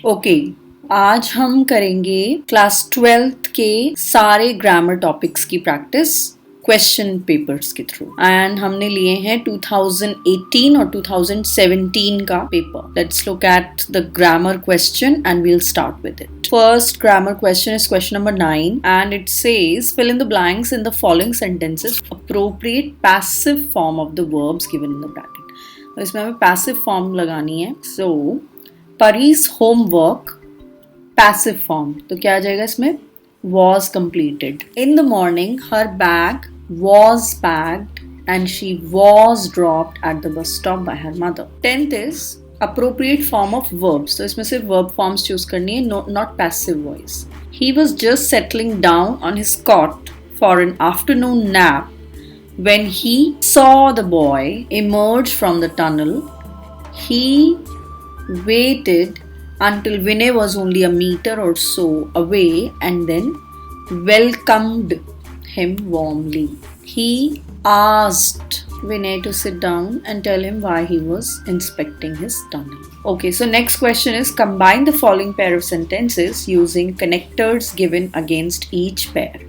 Okay आज हम करेंगे क्लास 12th के सारे ग्रामर टॉपिक्स की प्रैक्टिस क्वेश्चन पेपर्स के थ्रू एंड हमने लिए हैं 2018 और 2017 का paper. Let's look at the grammar question and we'll start with it. First grammar question is question number 9 and it says fill in the blanks in the following sentences. Appropriate passive form of the verbs given in the bracket. तो इसमें हमें passive form लगानी है. So Pari's homework passive form. तो क्या आ जाएगा इसमें? Was completed. In the morning, her bag was packed and she was dropped at the bus stop by her mother. 10th is appropriate form of verbs. तो इसमें से verb forms choose करनी है, not passive voice. He was just settling down on his cot for an afternoon nap when he saw the boy emerge from the tunnel. He waited until Vinay was only a meter or so away and then welcomed him warmly. He asked Vinay to sit down and tell him why he was inspecting his tunnel. Okay, so next question is combine the following pair of sentences using connectors given against each pair.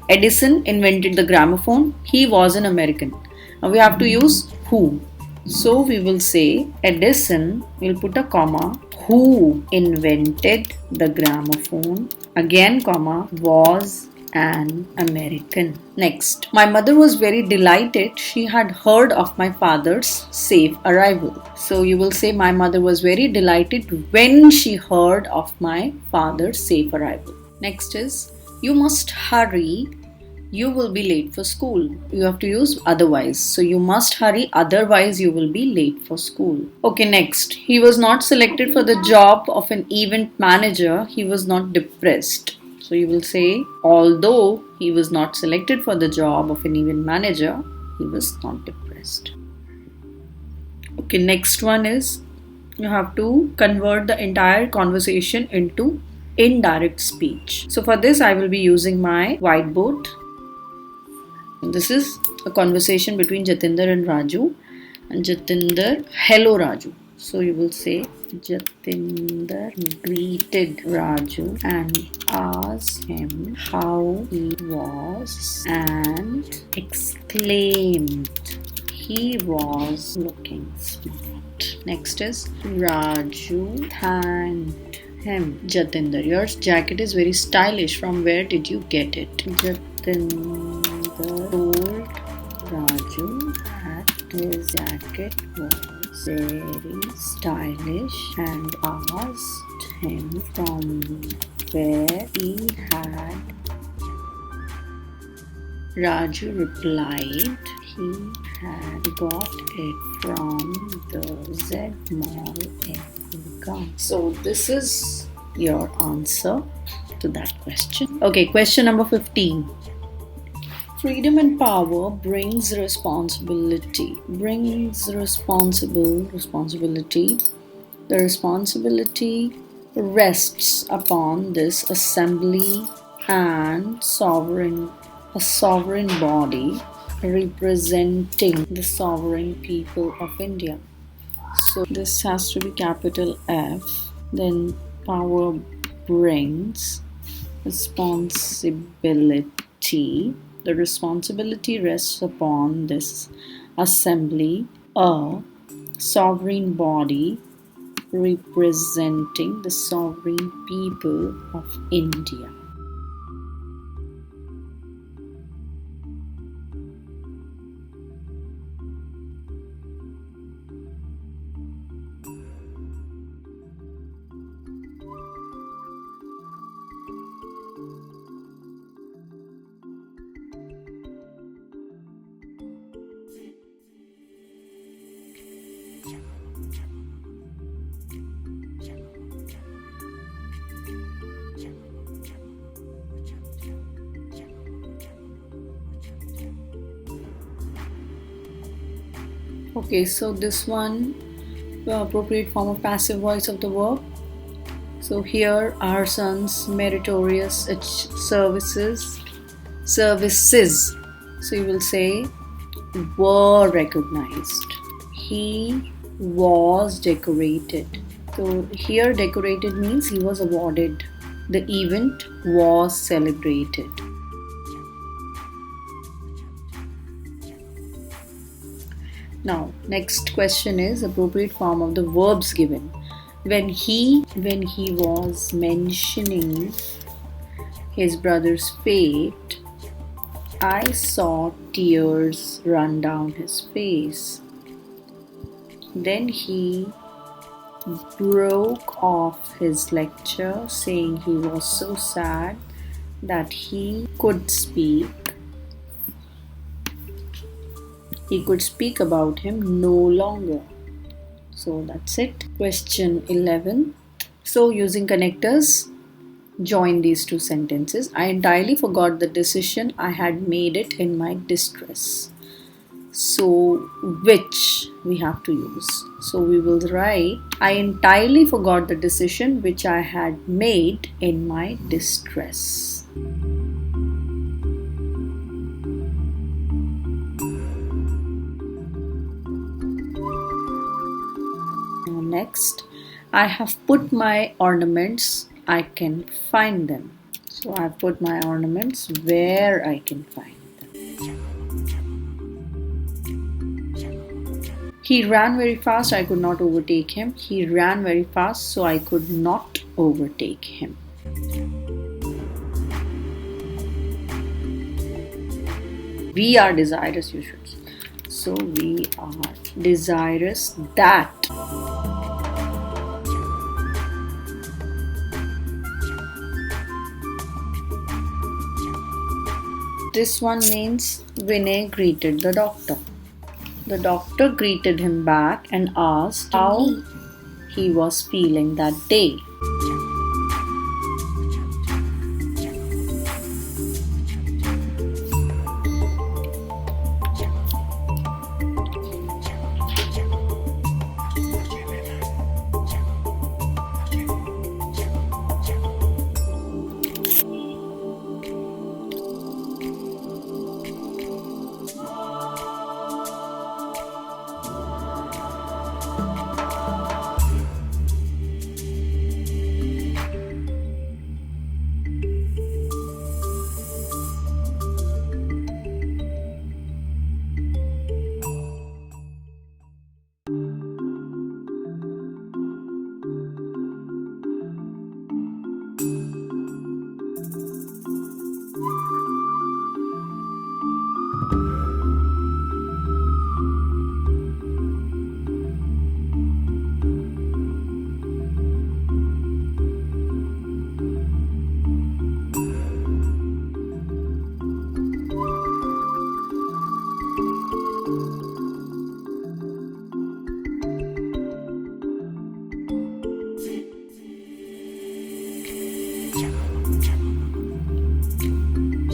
Edison invented the gramophone. He was an American. Now we have to use who. So we will say Edison, we'll put a comma, who invented the gramophone, again comma, was an American. Next, my mother was very delighted. She had heard of my father's safe arrival. So you will say my mother was very delighted when she heard of my father's safe arrival. Next is you must hurry. You will be late for school. You have to use otherwise. So you must hurry, otherwise you will be late for school. Okay, next. He was not selected for the job of an event manager. He was not depressed. So you will say, although he was not selected for the job of an event manager, he was not depressed. Okay, next one is you have to convert the entire conversation into indirect speech. So for this, I will be using my whiteboard. This is a conversation between Jatinder and Raju. And Jatinder, hello Raju. So you will say Jatinder greeted Raju and asked him how he was and exclaimed he was looking smart. Next is Raju thanked him. Jatinder, your jacket is very stylish. From where did you get it? Jatinder told Raju that his jacket was very stylish and asked him from where he had. Raju replied he had got it from the Z Mall in Gurgaon. So this is your answer to that question. Okay, question number 15. Freedom and power brings responsibility. Responsibility. The responsibility rests upon this assembly and a sovereign body representing the sovereign people of India. So this has to be capital F. Then power brings responsibility. The responsibility rests upon this assembly, a sovereign body representing the sovereign people of India. Okay, so this one, the appropriate form of passive voice of the verb. So here our son's meritorious services. So you will say were recognized. He was decorated. So here decorated means he was awarded. The event was celebrated. Now, next question is appropriate form of the verbs given. When he was mentioning his brother's fate, I saw tears run down his face. Then he broke off his lecture, saying he was so sad that he could speak. He could speak about him no longer. So that's it. Question 11. So using connectors, join these two sentences. I entirely forgot the decision. I had made it in my distress. So which we have to use. So we will write, I entirely forgot the decision which I had made in my distress. Next, I have put my ornaments, I can find them. So I have put my ornaments where I can find them. He ran very fast, I could not overtake him. He ran very fast, so I could not overtake him. We are desirous, you should say. So we are desirous that. This one means Vinay greeted the doctor. The doctor greeted him back and asked how he was feeling that day.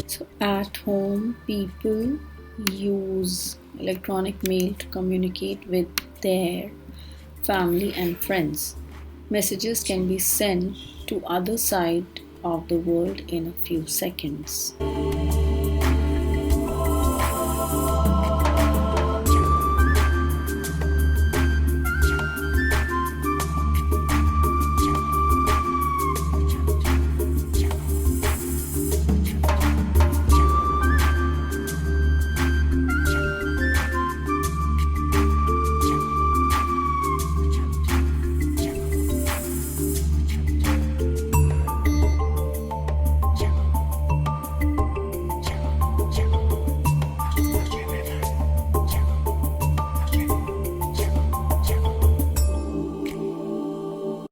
So at home, people use electronic mail to communicate with their family and friends. Messages can be sent to other side of the world in a few seconds.